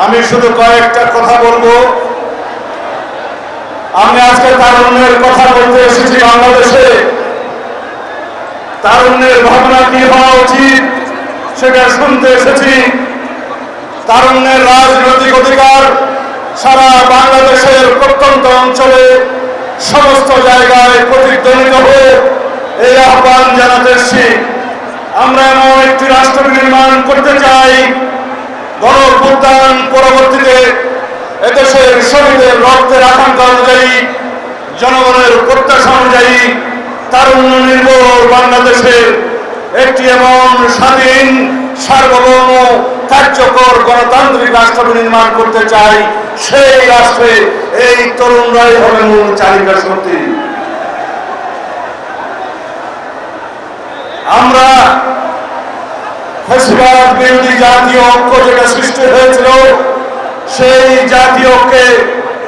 আমি শুধু কয়েকটা কথা বলবো। আমি আজকে তারুণ্যের কথা বলতে এসেছি। বাংলাদেশে তারুণ্যের ভাবনা কি হওয়া উচিত সেটা শুনতে এসেছি। তারুণ্যের রাজনৈতিক অধিকার সারা বাংলাদেশের প্রত্যন্ত অঞ্চলে সমস্ত জায়গায় প্রতিধ্বনিত হয়ে এই আহ্বান জানাতে এসেছি। আমরা এমন একটি রাষ্ট্র নির্মাণ করতে চাই, গণঅভ্যুত্থান পরবর্তীতে এদেশের শহীদের রক্তের আকাঙ্ক্ষা অনুযায়ী, জনগণের প্রত্যাশা অনুযায়ী তারুণ্য নির্ভর বাংলাদেশের একটি এমন স্বাধীন, সার্বভৌম, কার্যকর গণতান্ত্রিক রাষ্ট্র নির্মাণ করতে চাই। সেই রাষ্ট্রে এই তরুণরাই হবে মূল চালিকা শক্তি। আমরা ফ্যাসিবাদ বিরোধী জাতীয় ঐক্য যেটা সৃষ্টি হয়েছিল, সেই জাতীয় ঐক্যে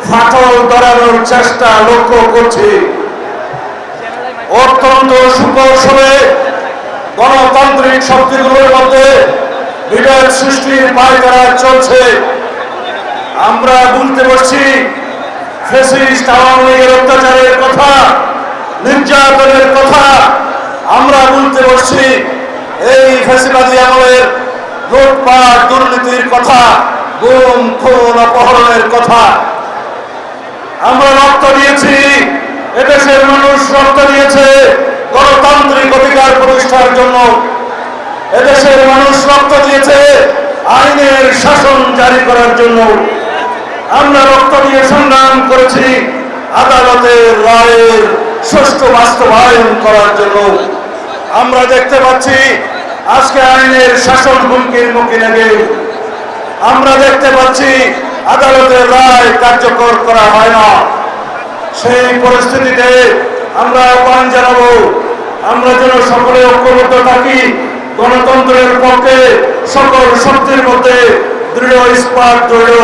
ফাটল ধরানোর চেষ্টা লক্ষ্য করছি। অত্যন্ত সুকৌশলে গণতান্ত্রিক শক্তিগুলোর মধ্যে বিভেদ সৃষ্টির পায়তারা চলছে। আমরা বলতে বসছি ফ্যাসিস্ট আওয়ামী লীগের অত্যাচারের কথা, নির্যাতনের কথা। আমরা বলতে বসছি এই ফ্যাসিবাদী আমলের লুটপাট দুর্নীতির কথা, গুম খুন অপহরণের কথা। আমরা রক্ত দিয়েছি, এদেশের মানুষ রক্ত দিয়েছে গণতান্ত্রিক অধিকার প্রতিষ্ঠার জন্য। এদেশের মানুষ রক্ত দিয়েছে আইনের শাসন জারি করার জন্য। আমরা রক্ত দিয়ে সংগ্রাম করেছি আদালতের রায়ের সুষ্ঠু বাস্তবায়ন করার জন্য। আমরা দেখতে পাচ্ছি আজকে আইনের শাসন হুমকির মুখে লেগে আমরা দেখতে পাচ্ছি আদালতের রায় কার্যকর করা হয় না। সেই পরিস্থিতিতে আমরা আহ্বান জানাবো, আমরা যেন সকলে ঐক্যবদ্ধ থাকি, গণতন্ত্রের পক্ষে সকল শক্তির মধ্যে দৃঢ় ইস্পাত দৃঢ়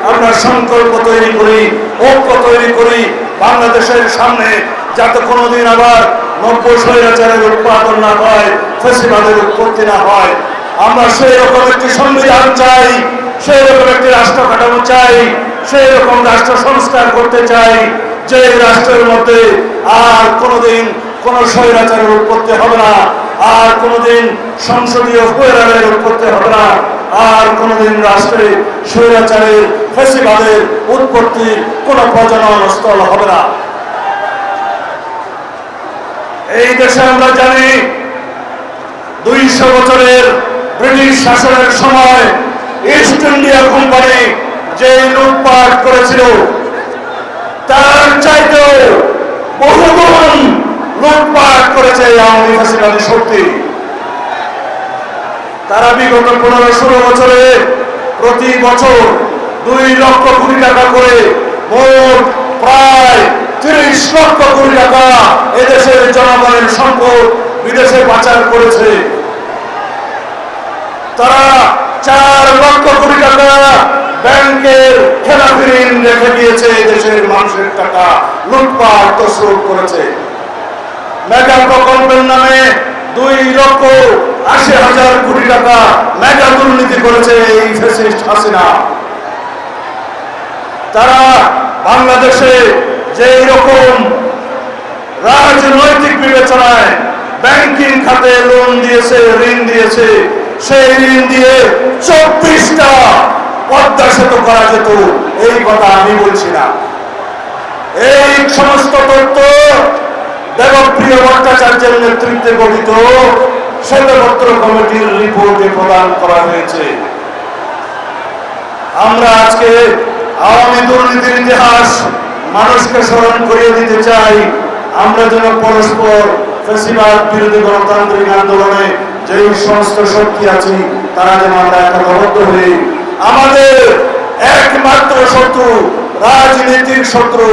আমরা সংকল্প তৈরি করি, ঐক্য তৈরি করি। বাংলাদেশের সামনে যাতে কোনোদিন আবার নব্য স্বৈরাচারের উৎপাদন না হয়, ফ্যাসিবাদের উৎপত্তি না হয়। আমরা সেই রকম একটি সংবিধান চাই, সেই রকম একটি রাষ্ট্র কাঠামো চাই, সেই রকম রাষ্ট্র সংস্কার করতে চাই যে রাষ্ট্রের মধ্যে আর কোনোদিন কোন স্বৈরাচারের উৎপত্তি হবে না, আর কোনোদিন সংসদীয় ফেডারের উৎপত্তি হবে না, আর কোনোদিন রাষ্ট্রে স্বৈরাচারের ফ্যাসিবাদের উৎপত্তির কোন প্রজনন স্থল হবে না। এই দেশে আমরা জানি 200 বছরের ব্রিটিশ শাসনের সময় ইস্ট ইন্ডিয়া কোম্পানি যে লুটপাট করেছিল তার চাইতেও বহুগুণ লুটপাট করেছে আওয়ামী ফ্যাসিবাদী শক্তি। তারা বিগত 15-16 বছরে প্রতি বছর 2 লক্ষ কোটি টাকা করে মোট প্রায় 30 লক্ষ কোটি টাকা এদেশের জনগণের সম্পদ বিদেশে পাচার করেছে। তারা 4 লক্ষ কোটি টাকা ব্যাংকের খেলাপি ঋণ রেখে দিয়েছে, দেশের মানুষের টাকা লুটপাট তছরূপ করেছে। মেগা প্রকল্পের নামে 2,80,000 কোটি টাকা মেগা দুর্নীতি করেছে এই ফ্যাসিস্ট হাসিনা। তারা বাংলাদেশে যে রকম রাজনৈতিক বিবেচনায় ব্যাংকিং খাতে লোন দিয়েছে, ঋণ দিয়েছে, সেই ঋণ দিয়ে 24টা পদ্মা সেতু করা যেত, এই কথা আমি বলছি না। এই সমস্ত তথ্য দেবপ্রিয় ভট্টাচার্যের নেতৃত্বে গঠিত শ্বেতপত্র কমিটির রিপোর্টে প্রদান করা হয়েছে। আমরা আজকে আওয়ামী দুর্নীতির ইতিহাস মানুষকে স্মরণ করিয়ে দিতে চাই। আমরা যেন পরস্পর ফ্যাসিবাদ বিরোধী গণতান্ত্রিক আন্দোলনে যে সমস্ত শক্তি আছি তারা যেন আমরা একতাবদ্ধ হই। আমাদের একমাত্র শত্রু, রাজনীতির শত্রু,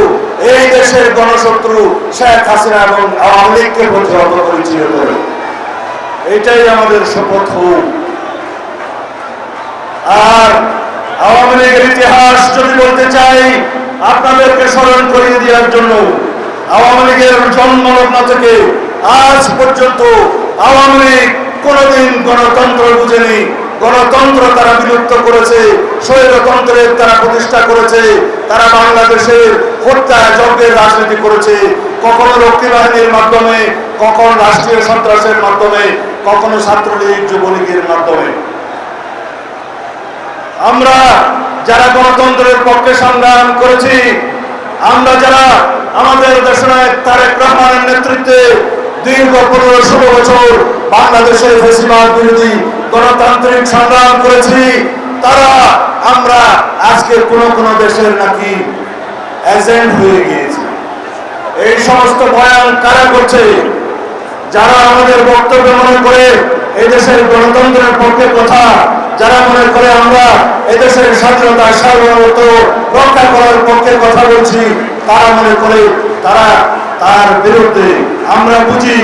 এই দেশের গণশত্রু শেখ হাসিনা এবং আওয়ামী লীগকে প্রতিহত করেছিল। এটাই আমাদের শপথ হোক। আর আওয়ামী লীগের ইতিহাস যদি বলতে চাই আপনাদেরকে স্মরণ করিয়ে দেওয়ার জন্য, আওয়ামী লীগের জন্মলগ্ন থেকে আজ পর্যন্ত আওয়ামী লীগ কোনোদিন গণতন্ত্র বুঝেনি। গণতন্ত্র তারা বিলুপ্ত করেছে স্বৈরতন্ত্রের তারা প্রতিষ্ঠা করেছে, তারা বাংলাদেশের হত্যা যজ্ঞের রাজনীতি করেছে, কখনো রক্ষী বাহিনীর মাধ্যমে, কখনো রাষ্ট্রীয় সন্ত্রাসের মাধ্যমে, কখনো ছাত্রলীগ যুবলীগের মাধ্যমে। আমরা যারা গণতন্ত্রের পক্ষে সংগ্রাম করেছি, আমরা যারা আমাদের দেশনায়ক তারেক রহমানের নেতৃত্বে দীর্ঘ 15-16 বছর বাংলাদেশের ফ্যাসিবাদ বিরোধী গণতান্ত্রিক সংগ্রাম করেছি, তারা আমরা আজকে কোন কোন দেশের নাকি এজেন্ট হয়ে গিয়েছি। এই সমস্ত বয়ান কারা করছে? যারা আমাদের বক্তব্য মনে করে এই দেশের গণতন্ত্রের পক্ষে কথা, যারা মনে করে আমরা এদেশের স্বাধীনতা সার্বভৌমত্ব রক্ষা করার পক্ষে কথা বলছি, তারা মনে করে তারা তার বিরুদ্ধে। আমরা বুঝি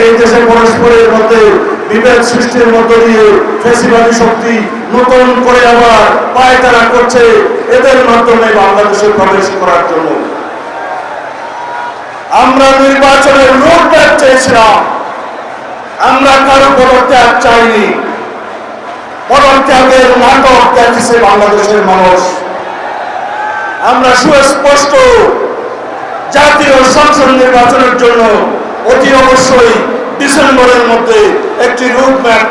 এই দেশে পরস্পরের মধ্যে বিভেদ সৃষ্টির মধ্য দিয়ে ফ্যাসিবাদী শক্তি নতুন করে আবার পায়তারা করছে এদের মাধ্যমে বাংলাদেশে প্রবেশ করার জন্য। আমরা নির্বাচনের রোডম্যাপ চেয়েছিলাম, আমরা কারো পদত্যাগ চাইনি। পদত্যাগের নাটক দেখেছে বাংলাদেশের মানুষ। আমরা সুস্পষ্ট জাতীয় সংসদ নির্বাচনের জন্য অতি অবশ্যই ডিসেম্বরের মধ্যে একটি রোডম্যাপ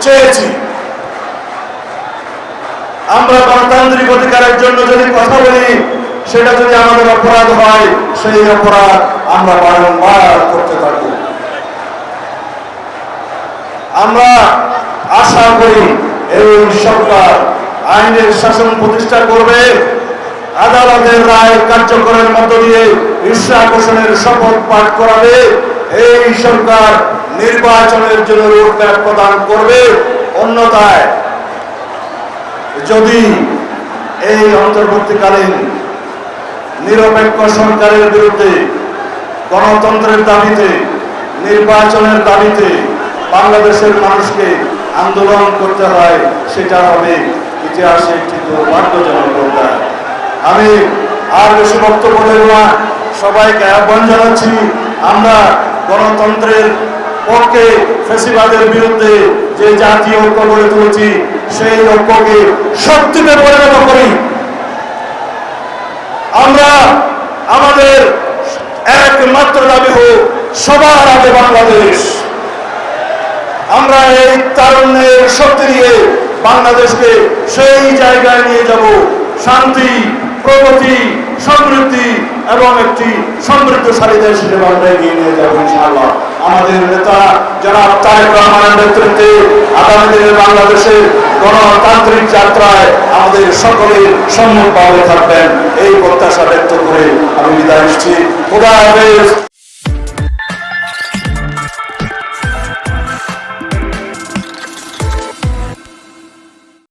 চেয়েছি। আমরা গণতান্ত্রিক অধিকারের জন্য যদি কথা বলি, সেটা যদি আমাদের অপরাধ হয়, সেই অপরাধ আমরা বারংবার করতে থাকব। আমরা আশা করি এই সরকার আইনের শাসন প্রতিষ্ঠা করবে, আদালতের রায় কার্যকরের মধ্য দিয়ে ঈর্ষা ঘোষণের শপথ পাঠ করাবে, এই সরকার নির্বাচনের জন্য রোডম্যাপ প্রদান করবে। অন্যথায় যদি এই অন্তর্বর্তীকালীন নিরপেক্ষ সরকারের বিরুদ্ধে গণতন্ত্রের দাবিতে, নির্বাচনের দাবিতে বাংলাদেশের মানুষকে আন্দোলন করতে হয়, সেটা হবে ইতিহাসে একটি দুর্ভাগ্যজনক ঘটনা। আমি আর বেশি বক্তব্য দেব না, সবাইকে আহ্বান জানাচ্ছি, আমরা গণতন্ত্রের পক্ষে ফ্যাসিবাদের বিরুদ্ধে যে জাতীয় ঐক্য গড়ে তুলেছি, সেই ঐক্যকে শক্তিতে পরিণত করি। আমরা আমাদের একমাত্র দাবি হোক সবার আগে বাংলাদেশ। আমরা এই তারুণ্যের শক্তি নিয়ে বাংলাদেশকে সেই জায়গায় নিয়ে যাব, শান্তি, প্রগতি, সমৃদ্ধি এবং একটি সমৃদ্ধশালী দেশ হিসেবে আমরা এগিয়ে নিয়ে যাবো ইনশাআল্লাহ। আমাদের নেতা জনাব তারেক রহমানের নেতৃত্বে আগামী দিনে বাংলাদেশের গণতান্ত্রিক যাত্রায় আমাদের সকলের সম্মুখভাবে থাকবেন, এই প্রত্যাশা ব্যক্ত করে আমি বিদায় নিচ্ছি। খোদা হাফেজ।